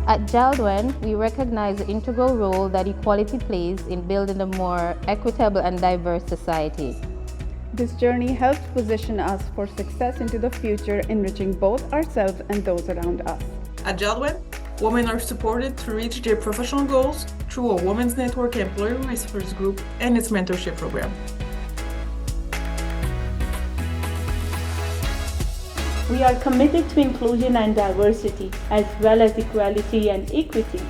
At JELD-WEN, we recognize the integral role that equality plays in building a more equitable and diverse society. This journey helps position us for success into the future, enriching both ourselves and those around us. At JELD-WEN, women are supported to reach their professional goals through a Women's Network employer resource group and its mentorship program. We are committed to inclusion and diversity, as well as equality and equity.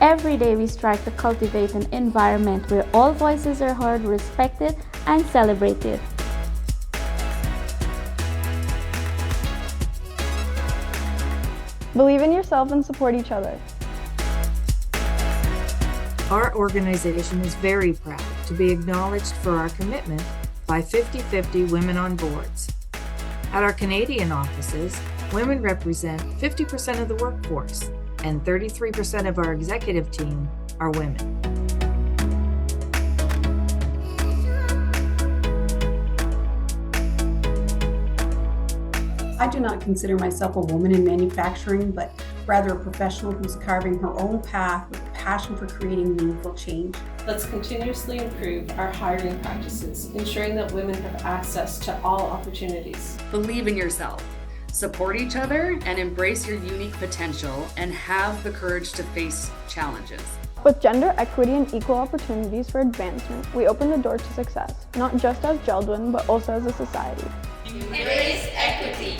Every day we strive to cultivate an environment where all voices are heard, respected, and celebrated. Believe in yourself and support each other. Our organization is very proud to be acknowledged for our commitment by 50-50 Women on Boards. At our Canadian offices, women represent 50% of the workforce, and 33% of our executive team are women. I do not consider myself a woman in manufacturing, but rather a professional who's carving her own path with a passion for creating meaningful change. Let's continuously improve our hiring practices, ensuring that women have access to all opportunities. Believe in yourself, support each other, and embrace your unique potential, and have the courage to face challenges. With gender equity and equal opportunities for advancement, we open the door to success, not just as JELD-WEN, but also as a society. Embrace equity.